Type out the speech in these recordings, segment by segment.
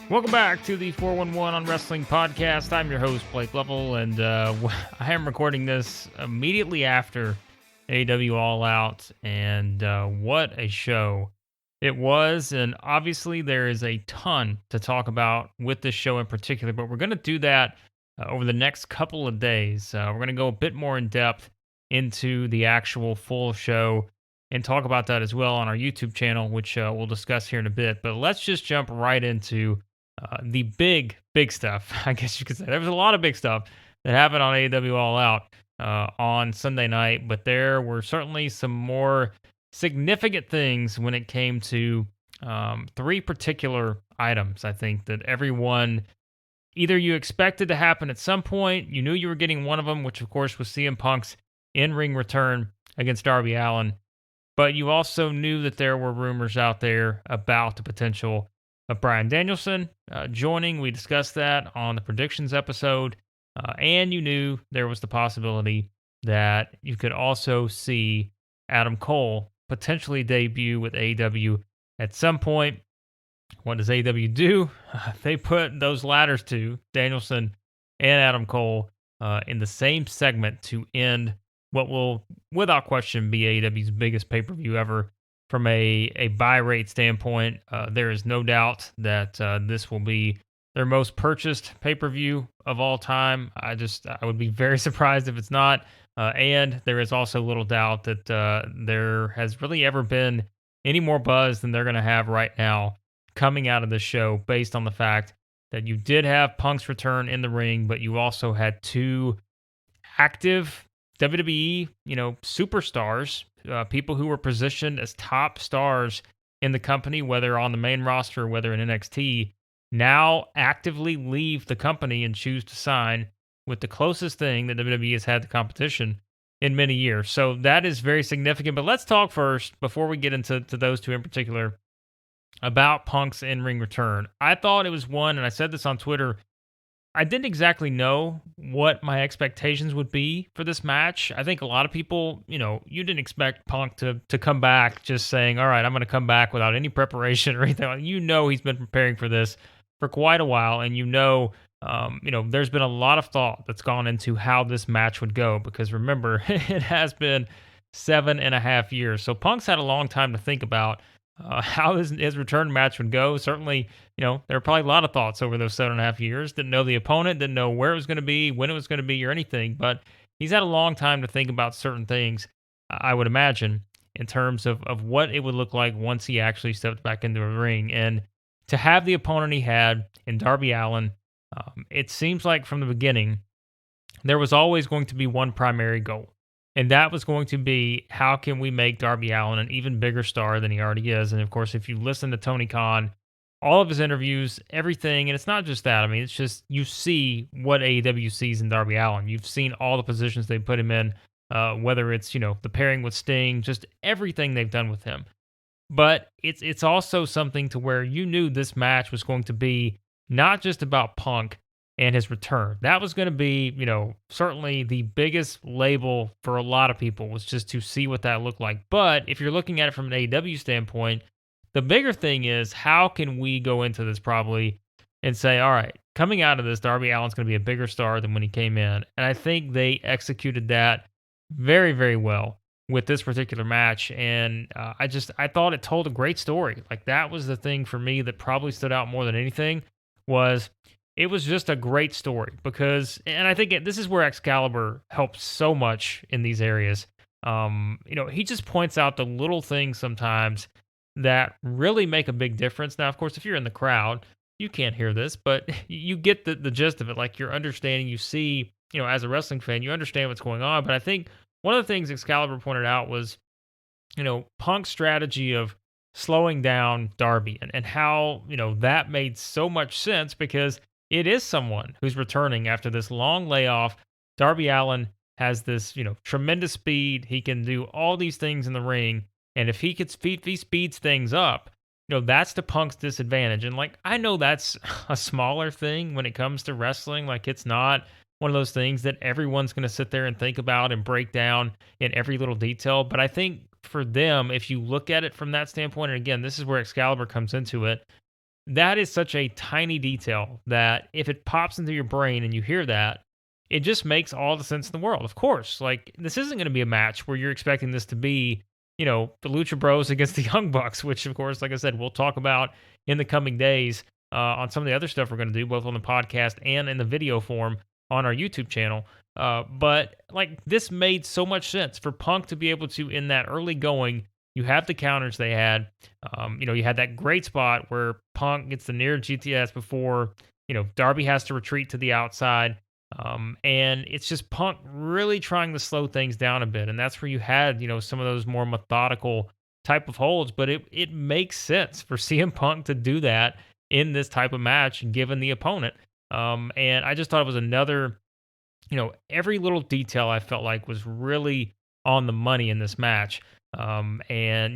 Welcome back to the 411 on Wrestling podcast. I'm your host, Blake Lovell, and I am recording this immediately after AEW All Out, and what a show it was. And obviously, there is a ton to talk about with this show in particular, but we're going to do that over the next couple of days. We're going to go a bit more in depth into the actual full show and talk about that as well on our YouTube channel, which we'll discuss here in a bit. But let's just jump right into the big stuff, I guess you could say. There was a lot of big stuff that happened on AEW All Out on Sunday night, but there were certainly some more significant things when it came to three particular items, I think, that everyone either you expected to happen at some point, you knew you were getting one of them, which of course was CM Punk's in-ring return against Darby Allin, but you also knew that there were rumors out there about the potential of Bryan Danielson joining. We discussed that on the predictions episode. And you knew there was the possibility that you could also see Adam Cole potentially debut with AEW at some point. What does AEW do? They put those ladders to Danielson and Adam Cole in the same segment to end what will, without question, be AEW's biggest pay-per-view ever. From a buy rate standpoint, there is no doubt that this will be their most purchased pay-per-view of all time. I would be very surprised if it's not. And there is also little doubt that there has really ever been any more buzz than they're going to have right now coming out of the show, based on the fact that you did have Punk's return in the ring, but you also had two active WWE, superstars, people who were positioned as top stars in the company, whether on the main roster or whether in NXT, now actively leave the company and choose to sign with the closest thing that WWE has had to competition in many years. So that is very significant. But let's talk first, before we get into those two in particular, about Punk's in-ring return. I thought it was one, and I said this on Twitter, I didn't exactly know what my expectations would be for this match. I think a lot of people, you didn't expect Punk to come back just saying, all right, I'm going to come back without any preparation or anything. He's been preparing for this for quite a while, and there's been a lot of thought that's gone into how this match would go, because remember, it has been 7.5 years. So Punk's had a long time to think about how his return match would go. Certainly, there were probably a lot of thoughts over those 7.5 years. Didn't know the opponent, didn't know where it was going to be, when it was going to be, or anything. But he's had a long time to think about certain things, I would imagine, in terms of what it would look like once he actually stepped back into the ring. And to have the opponent he had in Darby Allin, it seems like from the beginning, there was always going to be one primary goal. And that was going to be, how can we make Darby Allin an even bigger star than he already is? And of course, if you listen to Tony Khan, all of his interviews, everything, and it's not just that. I mean, it's just, you see what AEW sees in Darby Allin. You've seen all the positions they put him in, whether it's, the pairing with Sting, just everything they've done with him. But it's also something to where you knew this match was going to be not just about Punk and his return. That was going to be, certainly the biggest label for a lot of people, was just to see what that looked like. But if you're looking at it from an AEW standpoint, the bigger thing is, how can we go into this probably and say, all right, coming out of this, Darby Allin's going to be a bigger star than when he came in. And I think they executed that very, very well with this particular match. And I thought it told a great story. Like, that was the thing for me that probably stood out more than anything, was it was just a great story. Because, and I think this is where Excalibur helps so much in these areas. He just points out the little things sometimes that really make a big difference. Now, of course, if you're in the crowd, you can't hear this, but you get the gist of it. Like, you're understanding, you see, as a wrestling fan, you understand what's going on. But I think one of the things Excalibur pointed out was, Punk's strategy of slowing down Darby, and how, that made so much sense, because it is someone who's returning after this long layoff. Darby Allin has this, tremendous speed. He can do all these things in the ring. And if he speeds things up, that's to Punk's disadvantage. And I know that's a smaller thing when it comes to wrestling. Like, it's not one of those things that everyone's going to sit there and think about and break down in every little detail. But I think for them, if you look at it from that standpoint, and again, this is where Excalibur comes into it, that is such a tiny detail that if it pops into your brain and you hear that, it just makes all the sense in the world. Of course, like this isn't going to be a match where you're expecting this to be, the Lucha Bros against the Young Bucks, which of course, like I said, we'll talk about in the coming days on some of the other stuff we're going to do, both on the podcast and in the video form on our YouTube channel. But like this made so much sense for Punk to be able to, in that early going, you have the counters they had. You had that great spot where Punk gets the near GTS before, Darby has to retreat to the outside. And it's just Punk really trying to slow things down a bit. And that's where you had, some of those more methodical type of holds. But it makes sense for CM Punk to do that in this type of match, given the opponent. And I just thought it was another, every little detail I felt like was really on the money in this match. And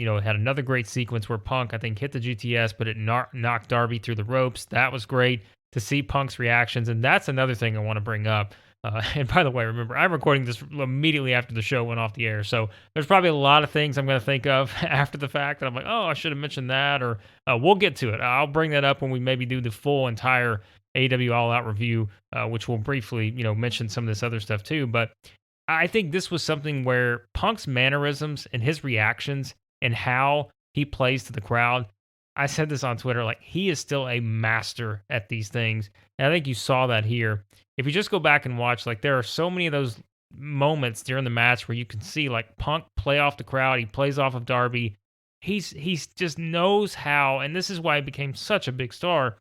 it had another great sequence where Punk, I think, hit the GTS, but it knocked Darby through the ropes. That was great to see Punk's reactions. And that's another thing I want to bring up. And by the way, remember, I'm recording this immediately after the show went off the air. So there's probably a lot of things I'm going to think of after the fact that I'm like, oh, I should have mentioned that, or we'll get to it. I'll bring that up when we maybe do the full entire AEW All Out review, which will briefly, mention some of this other stuff too. But I think this was something where Punk's mannerisms and his reactions and how he plays to the crowd. I said this on Twitter, like he is still a master at these things. And I think you saw that here. If you just go back and watch, like there are so many of those moments during the match where you can see like Punk play off the crowd. He plays off of Darby. He's just knows how, and this is why he became such a big star.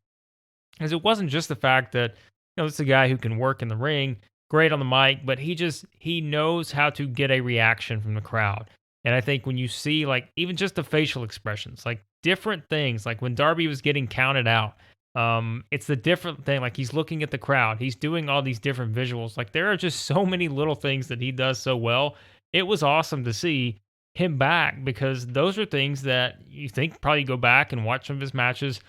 Because it wasn't just the fact that, it's a guy who can work in the ring, great on the mic, but he knows how to get a reaction from the crowd. And I think when you see like even just the facial expressions, like different things, like when Darby was getting counted out, it's the different thing. Like he's looking at the crowd, he's doing all these different visuals. Like there are just so many little things that he does so well. It was awesome to see him back because those are things that you think probably go back and watch some of his matches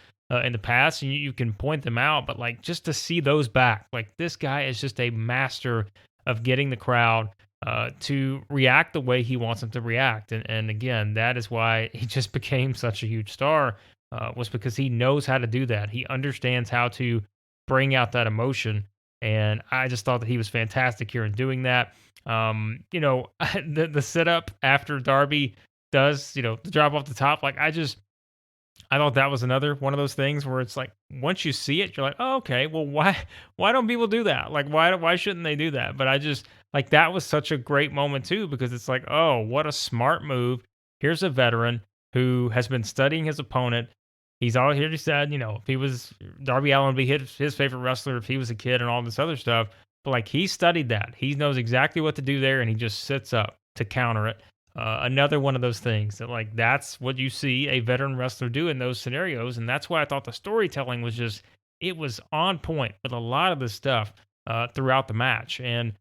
in the past, and you can point them out, but like just to see those back, like this guy is just a master of getting the crowd to react the way he wants them to react. And again, that is why he just became such a huge star, was because he knows how to do that. He understands how to bring out that emotion. And I just thought that he was fantastic here in doing that. The setup after Darby does, the drop off the top, like I thought that was another one of those things where it's like once you see it, you're like, oh, okay, well, why don't people do that? Like, why shouldn't they do that? But I just like that was such a great moment too because it's like, oh, what a smart move. Here's a veteran who has been studying his opponent. He's already said, if he was Darby Allin would be his favorite wrestler if he was a kid and all this other stuff. But like he studied that, he knows exactly what to do there, and he just sits up to counter it. Another one of those things that like that's what you see a veteran wrestler do in those scenarios, and that's why I thought the storytelling was it was on point with a lot of this stuff throughout the match. And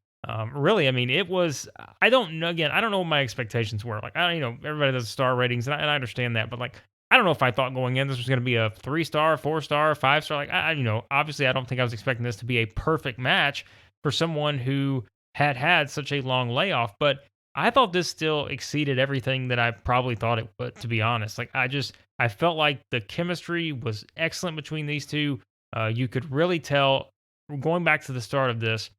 really, I mean, it was, I don't know, again, I don't know what my expectations were. Like everybody does star ratings, and I understand that, but like I don't know if I thought going in this was going to be a 3-star, 4-star, 5-star. Like obviously I don't think I was expecting this to be a perfect match for someone who had such a long layoff, but I thought this still exceeded everything that I probably thought it would, to be honest. Like I felt like the chemistry was excellent between these two. You could really tell, going back to the start of this,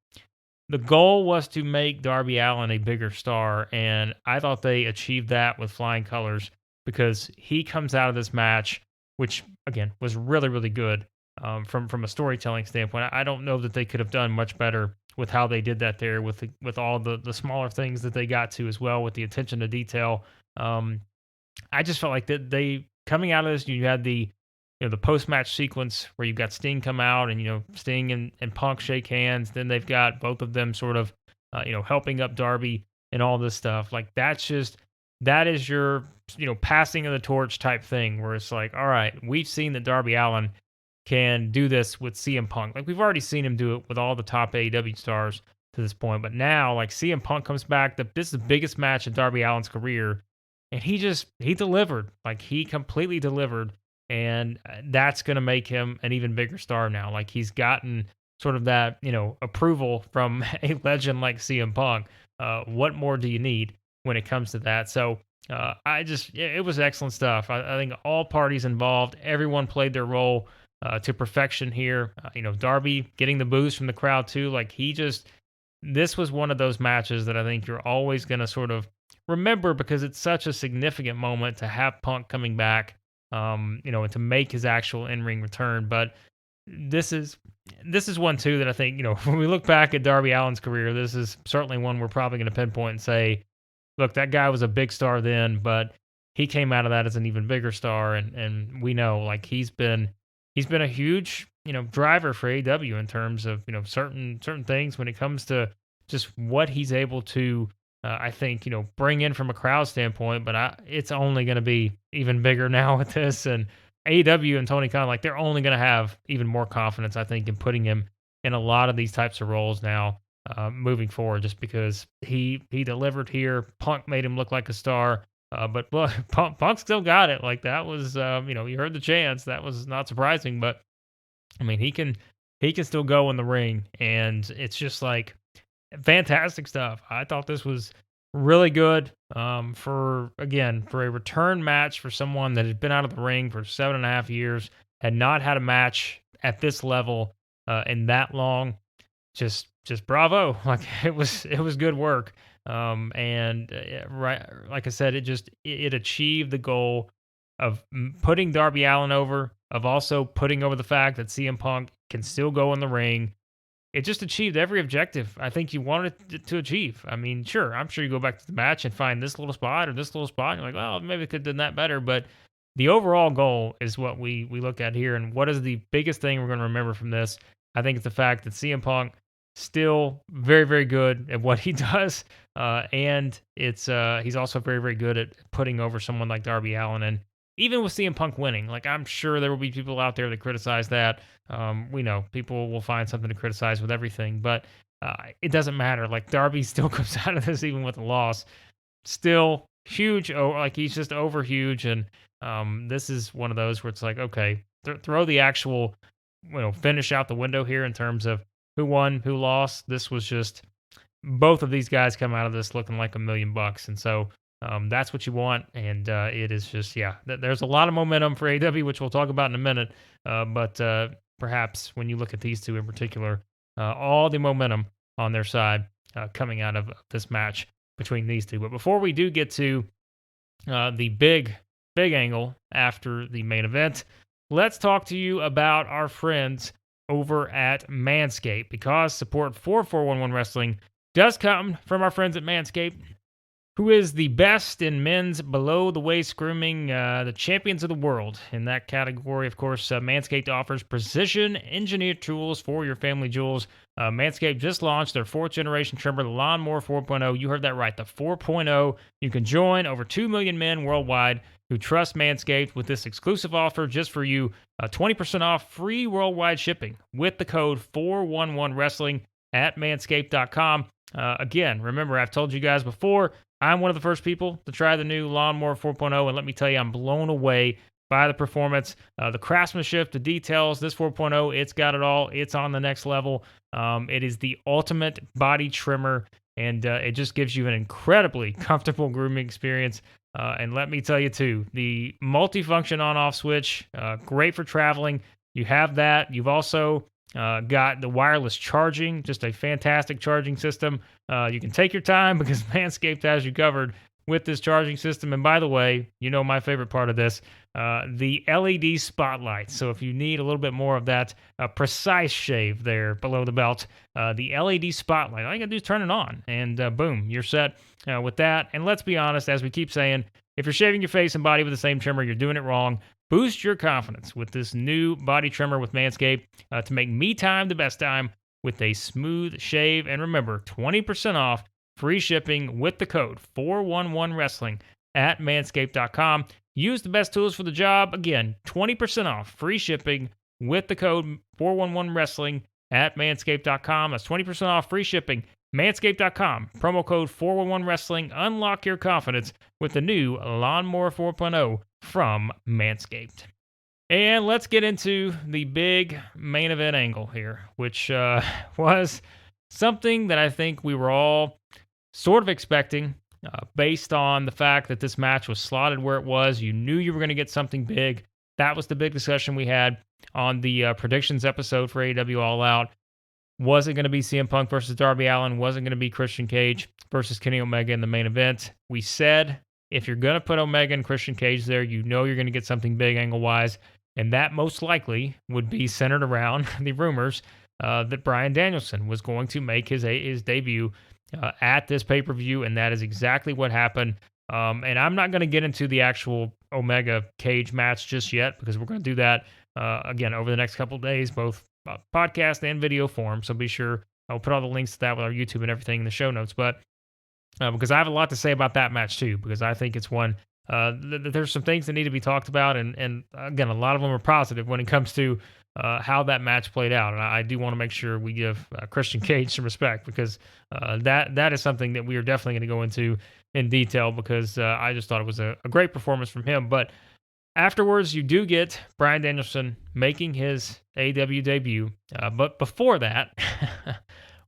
the goal was to make Darby Allin a bigger star, and I thought they achieved that with flying colors because he comes out of this match, which again was really, really good from a storytelling standpoint. I don't know that they could have done much better with how they did that there, with all the smaller things that they got to as well, with the attention to detail. I just felt like that they coming out of this, you had the the post match sequence where you got Sting come out and Sting and Punk shake hands. Then they've got both of them sort of helping up Darby and all this stuff. Like that is your passing of the torch type thing where it's like, all right, we've seen that Darby Allin can do this with CM Punk. Like we've already seen him do it with all the top AEW stars to this point, but now like CM Punk comes back. This is the biggest match in Darby Allin's career, and he delivered. Like he completely delivered, and that's going to make him an even bigger star now. Like he's gotten sort of that approval from a legend like CM Punk. What more do you need when it comes to that? So it was excellent stuff. I think all parties involved, everyone played their role to perfection here. Darby getting the boost from the crowd too. This was one of those matches that I think you're always going to sort of remember because it's such a significant moment to have Punk coming back, and to make his actual in-ring return. But this is one too that I think, when we look back at Darby Allin's career, this is certainly one we're probably going to pinpoint and say, look, that guy was a big star then, but he came out of that as an even bigger star, and we know like he's been a huge driver for AEW in terms of certain things when it comes to just what he's able to I think bring in from a crowd standpoint. But it's only going to be even bigger now with this, and AEW and Tony Khan, like, they're only going to have even more confidence, I think, in putting him in a lot of these types of roles now moving forward, just because he delivered here. Punk made him look like a star. But Punk still got it. Like, that was, you heard the chants. That was not surprising. But I mean, he can still go in the ring, and it's just like fantastic stuff. I thought this was really good for a return match for someone that had been out of the ring for 7.5 years, had not had a match at this level in that long. Just bravo. Like, it was good work. Right, like I said, it achieved the goal of putting Darby Allin over, of also putting over the fact that CM Punk can still go in the ring. It just achieved every objective I think you wanted it to achieve. I mean, sure, I'm sure you go back to the match and find this little spot or this little spot, and you're like, well, maybe it could have done that better. But the overall goal is what we look at here. And what is the biggest thing we're going to remember from this? I think it's the fact that CM Punk still very, very good at what he does. And he's also very, very good at putting over someone like Darby Allin. And even with CM Punk winning, like, I'm sure there will be people out there that criticize that. We know people will find something to criticize with everything, but it doesn't matter. Like, Darby still comes out of this even with a loss. Still huge. Like, he's just over huge. And this is one of those where it's like, okay, throw the actual, finish out the window here in terms of who won, who lost. This was just both of these guys come out of this looking like $1 million. And so that's what you want. And it is just, there's a lot of momentum for AEW, which we'll talk about in a minute. But perhaps when you look at these two in particular, all the momentum on their side coming out of this match between these two. But before we do get to the big angle after the main event, let's talk to you about our friends over at Manscaped, because support for 411 Wrestling does come from our friends at Manscaped, who is the best in men's below-the-waist grooming, the champions of the world. In that category, of course, Manscaped offers precision-engineered tools for your family jewels. Manscaped just launched their 4th-generation trimmer, the Lawnmower 4.0. You heard that right, the 4.0. You can join over 2 million men worldwide who trust Manscaped with this exclusive offer just for you, 20% off free worldwide shipping with the code 411Wrestling at manscaped.com. Again, remember, I've told you guys before, I'm one of the first people to try the new Lawnmower 4.0, and let me tell you, I'm blown away by the performance, the craftsmanship, the details. This 4.0, it's got it all. It's on the next level. It is the ultimate body trimmer, and it just gives you an incredibly comfortable grooming experience. And let me tell you, too, the multifunction on-off switch, great for traveling. You have that. You've also got the wireless charging, just a fantastic charging system. You can take your time because Manscaped has you covered with this charging system. And by the way, my favorite part of this, the LED spotlight. So if you need a little bit more of that precise shave there below the belt, the LED spotlight, all you gotta do is turn it on, and boom, you're set with that. And let's be honest, as we keep saying, if you're shaving your face and body with the same trimmer, you're doing it wrong. Boost your confidence with this new body trimmer with Manscaped to make me time the best time with a smooth shave. And remember, 20% off free shipping with the code 411Wrestling at manscaped.com. Use the best tools for the job. Again, 20% off free shipping with the code 411Wrestling at manscaped.com. That's 20% off free shipping. Manscaped.com. Promo code 411Wrestling. Unlock your confidence with the new Lawnmower 4.0 from Manscaped. And let's get into the big main event angle here, which was something that I think we were all sort of expecting based on the fact that this match was slotted where it was. You knew you were going to get something big. That was the big discussion we had on the predictions episode for AEW All Out. Was it going to be CM Punk versus Darby Allin? Was it going to be Christian Cage versus Kenny Omega in the main event? We said if you're going to put Omega and Christian Cage there, you know you're going to get something big angle-wise, and that most likely would be centered around the rumors that Bryan Danielson was going to make his debut at this pay-per-view, and that is exactly what happened. And I'm not going to get into the actual Omega Cage match just yet because we're going to do that again over the next couple of days, both podcast and video form. So be sure I'll put all the links to that with our YouTube and everything in the show notes. But because I have a lot to say about that match too, because I think it's one there's some things that need to be talked about, and again, a lot of them are positive when it comes to how that match played out. And I do want to make sure we give Christian Cage some respect because that is something that we are definitely going to go into in detail because I just thought it was a great performance from him. But afterwards, you do get Bryan Danielson making his AEW debut. But before that,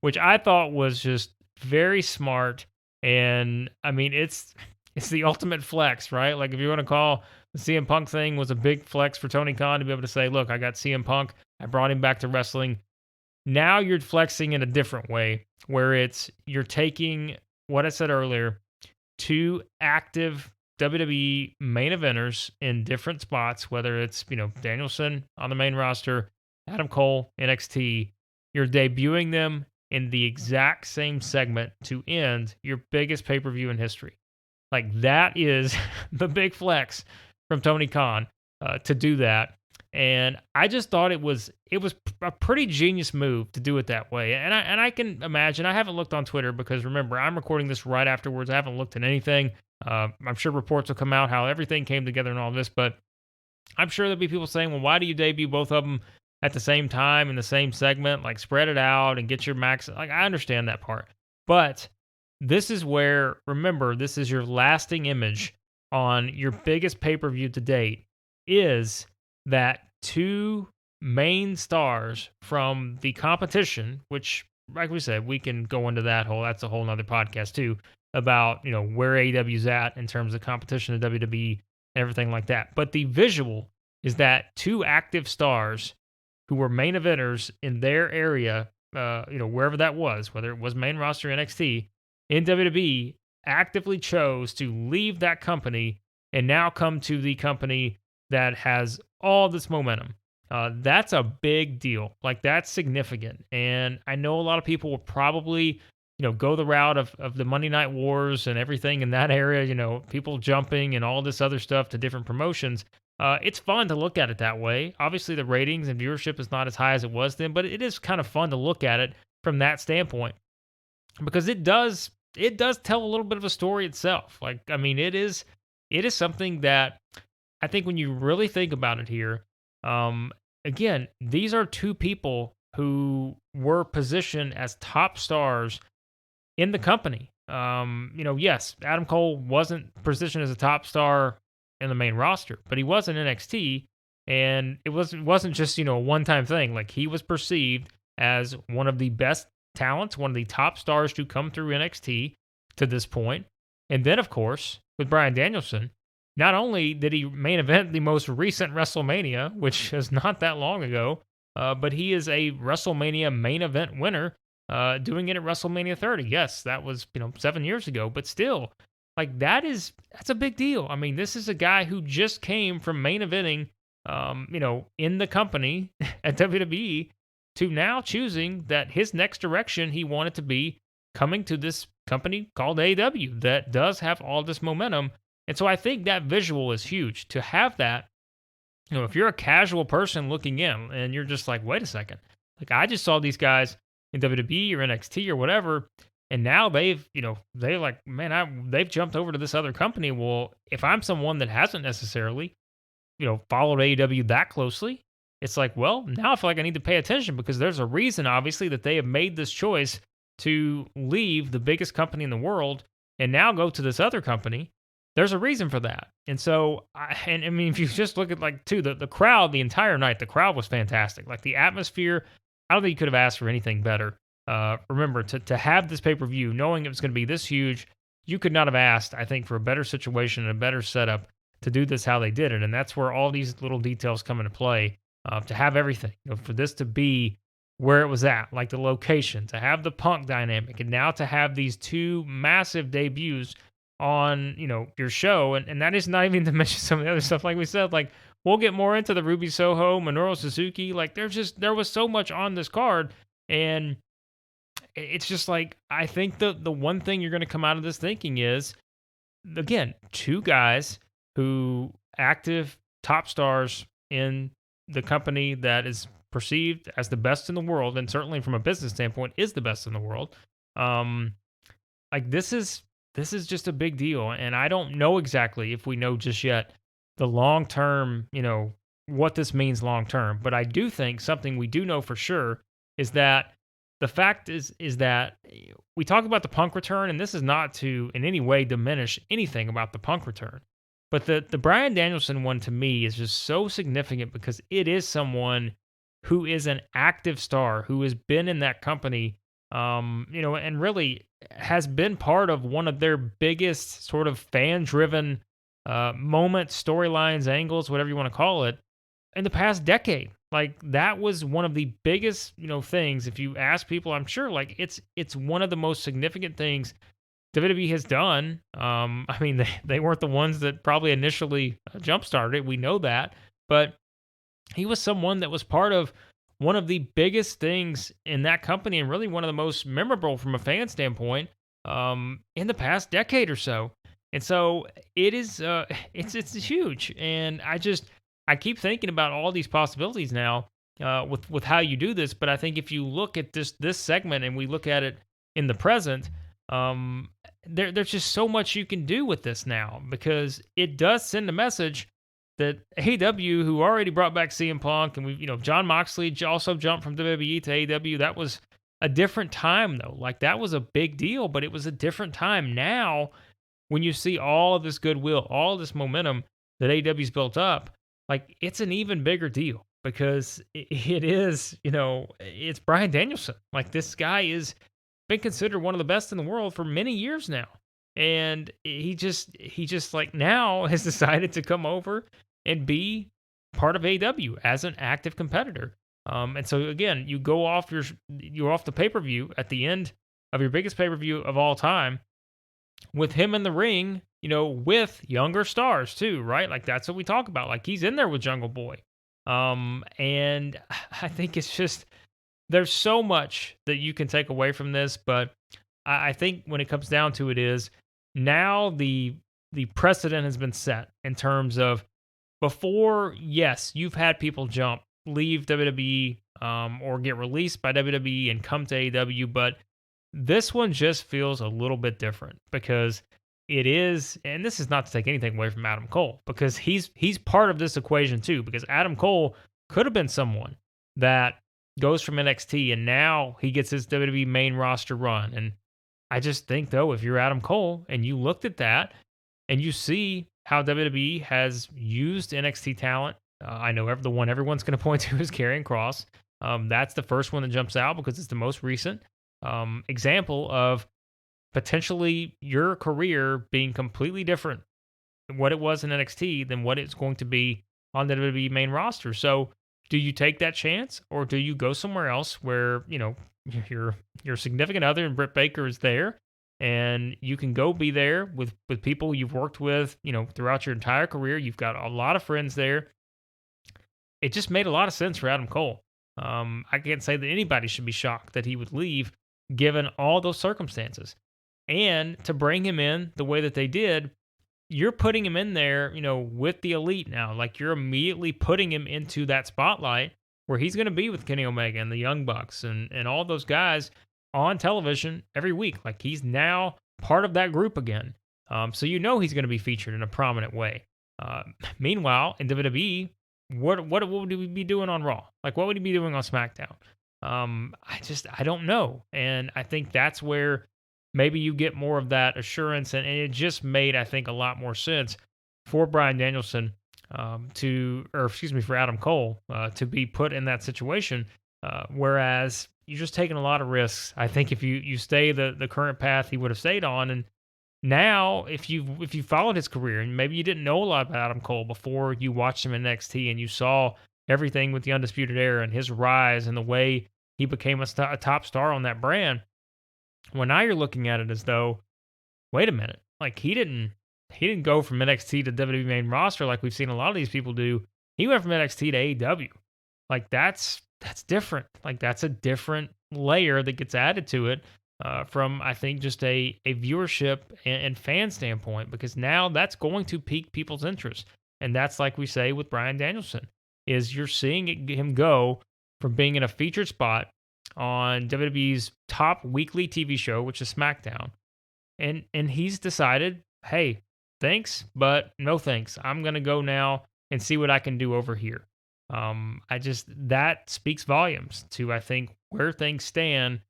which I thought was just very smart, and I mean, it's the ultimate flex, right? Like if you want to call the CM Punk thing was a big flex for Tony Khan to be able to say, look, I got CM Punk. I brought him back to wrestling. Now you're flexing in a different way where you're taking what I said earlier, two active WWE main eventers in different spots, whether it's, Danielson on the main roster, Adam Cole, NXT, you're debuting them in the exact same segment to end your biggest pay-per-view in history. Like that is the big flex from Tony Khan to do that. And I just thought it was a pretty genius move to do it that way. And I can imagine, I haven't looked on Twitter because remember, I'm recording this right afterwards. I haven't looked at anything. I'm sure reports will come out how everything came together and all this, but I'm sure there'll be people saying, well, why do you debut both of them at the same time in the same segment? Like spread it out and get your max. Like I understand that part, but this is where, remember, this is your lasting image on your biggest pay-per-view to date is that two main stars from the competition, which, like we said, we can go into that's a whole nother podcast too, about, where AEW's at in terms of competition to WWE and everything like that. But the visual is that two active stars who were main eventers in their area, wherever that was, whether it was main roster NXT, in WWE, actively chose to leave that company and now come to the company that has all this momentum. That's a big deal. Like, that's significant. And I know a lot of people will probably, go the route of the Monday Night Wars and everything in that area, people jumping and all this other stuff to different promotions. It's fun to look at it that way. Obviously, the ratings and viewership is not as high as it was then, but it is kind of fun to look at it from that standpoint because it does tell a little bit of a story itself. Like, I mean, it is something that I think when you really think about it here, again, these are two people who were positioned as top stars in the company. Yes, Adam Cole wasn't positioned as a top star in the main roster, but he was in NXT, and it wasn't just, a one-time thing. Like, he was perceived as one of the best talents, one of the top stars to come through NXT to this point. And then, of course, with Bryan Danielson, not only did he main event the most recent WrestleMania, which is not that long ago, but he is a WrestleMania main event winner, doing it at WrestleMania 30. Yes, that was 7 years ago, but still, like that's a big deal. I mean, this is a guy who just came from main eventing, in the company at WWE to now choosing that his next direction he wanted to be coming to this company called AEW that does have all this momentum. And so I think that visual is huge to have that. If you're a casual person looking in and you're just like, wait a second, like I just saw these guys in WWE or NXT or whatever, and now they've jumped over to this other company. Well, if I'm someone that hasn't necessarily, followed AEW that closely, it's like, well, now I feel like I need to pay attention because there's a reason, obviously, that they have made this choice to leave the biggest company in the world and now go to this other company. There's a reason for that. And so, I mean, if you just look at the crowd, the entire night, the crowd was fantastic. Like the atmosphere, I don't think you could have asked for anything better. Remember, to have this pay-per-view, knowing it was going to be this huge, you could not have asked, I think, for a better situation and a better setup to do this how they did it. And that's where all these little details come into play, to have everything, for this to be where it was at, like the location, to have the Punk dynamic, and now to have these two massive debuts on, your show. And that is not even to mention some of the other stuff, like we said, like we'll get more into the Ruby Soho, Minoru Suzuki. Like there was so much on this card. And it's just like, I think the one thing you're going to come out of this thinking is, again, two guys who active top stars in the company that is perceived as the best in the world, and certainly from a business standpoint is the best in the world. Like this is just a big deal, and I don't know exactly if we know just yet the long term, what this means long term. But I do think something we do know for sure is that the fact is that we talk about the Punk return, and this is not to in any way diminish anything about the Punk return. But the Bryan Danielson one to me is just so significant because it is someone who is an active star, who has been in that company, and really has been part of one of their biggest sort of fan-driven moments, storylines, angles, whatever you want to call it, in the past decade. Like that was one of the biggest, things. If you ask people, I'm sure, like it's one of the most significant things WWE has done. I mean, they weren't the ones that probably initially jump started it. We know that, but he was someone that was part of one of the biggest things in that company, and really one of the most memorable from a fan standpoint, in the past decade or so. And so it is, it's huge. And I keep thinking about all these possibilities now, with how you do this. But I think if you look at this segment and we look at it in the present, there's just so much you can do with this now, because it does send a message that AEW, who already brought back CM Punk, and we, John Moxley also jumped from WWE to AEW. That was a different time though. Like that was a big deal, but it was a different time. Now, when you see all of this goodwill, all this momentum that AEW's built up, like it's an even bigger deal, because it is, it's Bryan Danielson. Like this guy is been considered one of the best in the world for many years now. And he just like now has decided to come over and be part of AEW as an active competitor. And so again, you're off the pay-per-view at the end of your biggest pay-per-view of all time with him in the ring, with younger stars too, right? Like that's what we talk about. Like he's in there with Jungle Boy. And I think it's just, there's so much that you can take away from this, but I think when it comes down to it is now the precedent has been set in terms of, before, yes, you've had people leave WWE, or get released by WWE and come to AEW, but this one just feels a little bit different because it is, and this is not to take anything away from Adam Cole, because he's part of this equation too, because Adam Cole could have been someone that goes from NXT and now he gets his WWE main roster run. And I just think though, if you're Adam Cole and you looked at that and you see how WWE has used NXT talent, I know the one everyone's going to point to is Karrion Kross. That's the first one that jumps out because it's the most recent example of potentially your career being completely different than what it was in NXT than what it's going to be on the WWE main roster. So do you take that chance, or do you go somewhere else where, your significant other and Britt Baker is there, and you can go be there with people you've worked with, throughout your entire career. You've got a lot of friends there. It just made a lot of sense for Adam Cole. I can't say that anybody should be shocked that he would leave given all those circumstances. And to bring him in the way that they did, you're putting him in there, with the elite now. Like you're immediately putting him into that spotlight where he's going to be with Kenny Omega and the Young Bucks and all those guys on television every week. Like he's now part of that group again. So he's going to be featured in a prominent way. Meanwhile, in WWE, what would he be doing on Raw? Like what would he be doing on SmackDown? I don't know. And I think that's where maybe you get more of that assurance. And it just made, I think, a lot more sense for Bryan Danielson for Adam Cole to be put in that situation. Whereas you're just taking a lot of risks. I think if you stay the current path he would have stayed on, and Now, if you followed his career and maybe you didn't know a lot about Adam Cole before you watched him in NXT and you saw everything with the Undisputed Era and his rise and the way he became a top star on that brand, well, now you're looking at it as though, wait a minute, like he didn't go from NXT to WWE main roster like we've seen a lot of these people do. He went from NXT to AEW. Like that's different. Like that's a different layer that gets added to it from I think just a viewership and fan standpoint because now that's going to pique people's interest, and that's like we say with Bryan Danielson is you're seeing him go from being in a featured spot on WWE's top weekly TV show, which is SmackDown, and he's decided, hey, thanks, but no thanks. I'm gonna go now and see what I can do over here. That speaks volumes to I think where things stand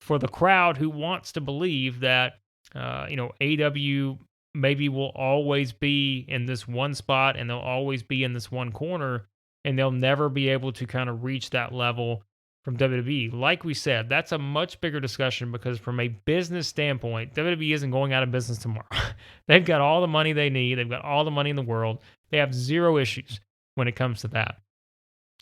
for the crowd who wants to believe that AEW maybe will always be in this one spot and they'll always be in this one corner and they'll never be able to kind of reach that level from WWE. Like we said, that's a much bigger discussion because from a business standpoint, WWE isn't going out of business tomorrow. They've got all the money they need. They've got all the money in the world. They have zero issues when it comes to that.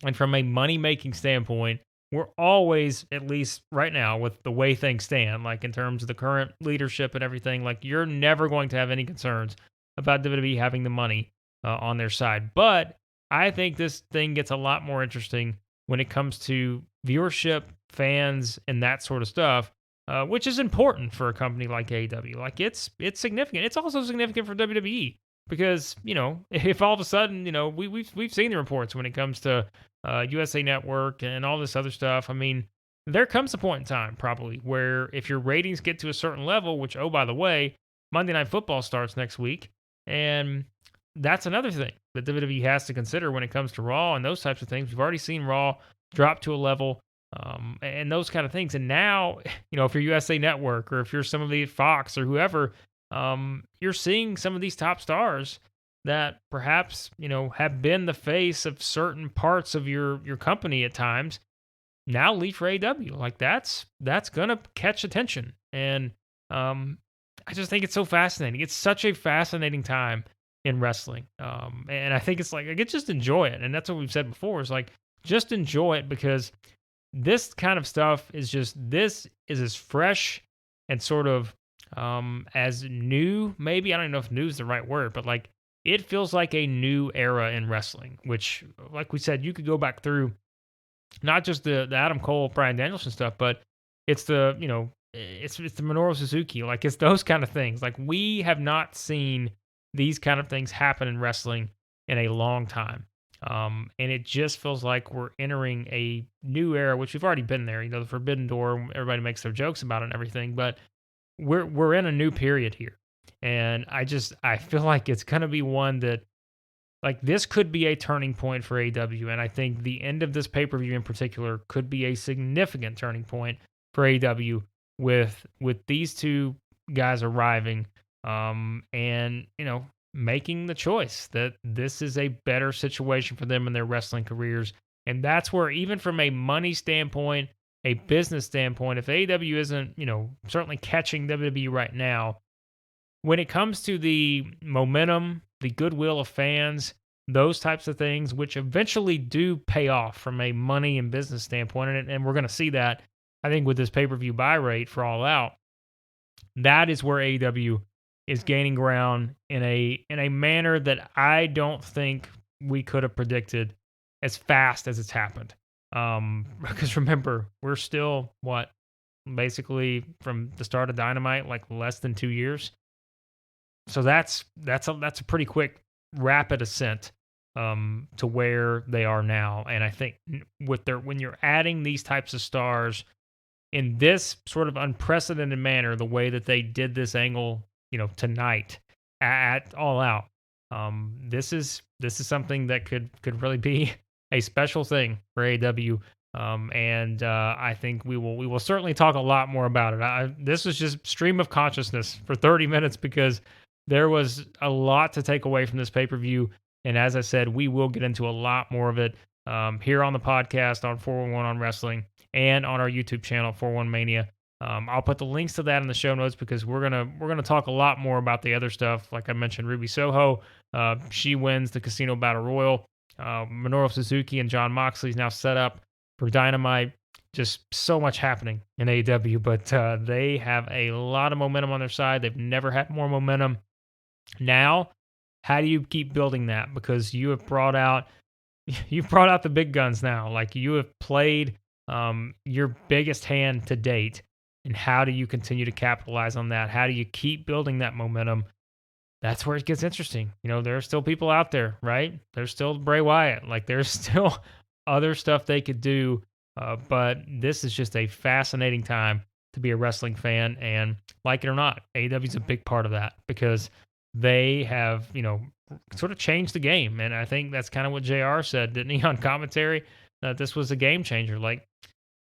And from a money-making standpoint, we're always, at least right now, with the way things stand, like in terms of the current leadership and everything, like you're never going to have any concerns about WWE having the money on their side. But I think this thing gets a lot more interesting when it comes to viewership, fans, and that sort of stuff, which is important for a company like AEW. Like it's significant. It's also significant for WWE because if all of a sudden we've seen the reports when it comes to USA Network and all this other stuff. I mean, there comes a point in time probably where if your ratings get to a certain level, which oh by the way, Monday Night Football starts next week, and that's another thing that WWE has to consider when it comes to Raw and those types of things. We've already seen Raw drop to a level and those kind of things. And now, if you're USA Network or if you're some of the Fox or whoever, you're seeing some of these top stars that perhaps, have been the face of certain parts of your company at times now leave for AEW. Like that's going to catch attention. And I just think it's so fascinating. It's such a fascinating time in wrestling. And I think it's like, I could just enjoy it. And that's what we've said before is like, just enjoy it because this kind of stuff is as fresh and sort of as new, maybe. I don't know if new is the right word, but like it feels like a new era in wrestling, which, like we said, you could go back through not just the Adam Cole, Bryan Danielson stuff, but it's the, it's the Minoru Suzuki. Like it's those kind of things. Like we have not seen these kind of things happen in wrestling in a long time. And it just feels like we're entering a new era, which we've already been there. The Forbidden Door, everybody makes their jokes about it and everything, but we're in a new period here. And I feel like it's going to be one that, like, this could be a turning point for AEW. And I think the end of this pay-per-view in particular could be a significant turning point for AEW with these two guys arriving and, making the choice that this is a better situation for them in their wrestling careers. And that's where, even from a money standpoint, a business standpoint, if AEW isn't, certainly catching WWE right now, when it comes to the momentum, the goodwill of fans, those types of things, which eventually do pay off from a money and business standpoint, and we're going to see that, I think, with this pay-per-view buy rate for All Out, that is where AEW is gaining ground in a manner that I don't think we could have predicted as fast as it's happened. Because remember, we're still, basically from the start of Dynamite, like less than 2 years. So that's a pretty quick, rapid ascent to where they are now. And I think when you're adding these types of stars in this sort of unprecedented manner, the way that they did this angle, tonight at All Out, this is something that could really be a special thing for AEW. And I think we will certainly talk a lot more about it. This was just stream of consciousness for 30 minutes because there was a lot to take away from this pay-per-view. And as I said, we will get into a lot more of it here on the podcast on 411 on Wrestling and on our YouTube channel, 41 Mania. I'll put the links to that in the show notes because we're gonna talk a lot more about the other stuff. Like I mentioned, Ruby Soho, she wins the Casino Battle Royal. Minoru Suzuki and Jon Moxley is now set up for Dynamite. Just so much happening in AEW, but they have a lot of momentum on their side. They've never had more momentum. Now, how do you keep building that? Because you've brought out the big guns now. Like you have played your biggest hand to date. And how do you continue to capitalize on that? How do you keep building that momentum? That's where it gets interesting. There are still people out there, right? There's still Bray Wyatt. Like there's still other stuff they could do. But this is just a fascinating time to be a wrestling fan. And like it or not, AEW is a big part of that because they have, sort of changed the game. And I think that's kind of what JR said, didn't he, on commentary? That this was a game changer. Like,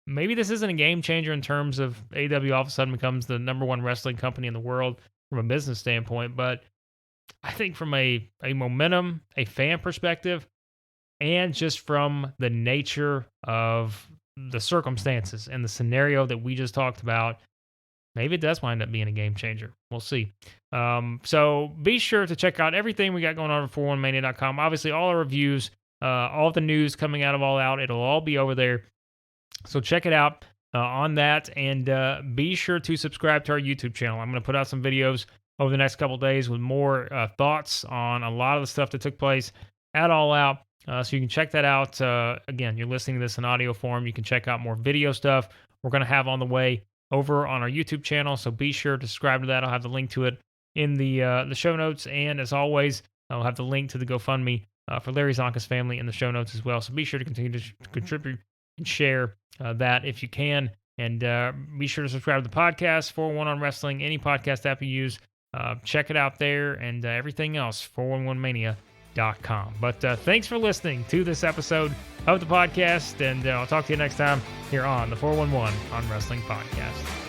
maybe this isn't a game changer in terms of AEW all of a sudden becomes the number one wrestling company in the world from a business standpoint, but I think from a momentum, a fan perspective, and just from the nature of the circumstances and the scenario that we just talked about, maybe it does wind up being a game changer. We'll see. So be sure to check out everything we got going on at 41mania.com. Obviously, all our reviews, all the news coming out of All Out, it'll all be over there. So check it out on that, and be sure to subscribe to our YouTube channel. I'm going to put out some videos over the next couple days with more thoughts on a lot of the stuff that took place at All Out. So you can check that out. Again, you're listening to this in audio form. You can check out more video stuff we're going to have on the way over on our YouTube channel. So be sure to subscribe to that. I'll have the link to it in the show notes. And as always, I'll have the link to the GoFundMe for Larry Zonka's family in the show notes as well. So be sure to continue to contribute and share that if you can. And be sure to subscribe to the podcast, 411 on Wrestling, any podcast app you use. Check it out there, and everything else, 411mania.com. But thanks for listening to this episode of the podcast, and I'll talk to you next time here on the 411 on Wrestling podcast.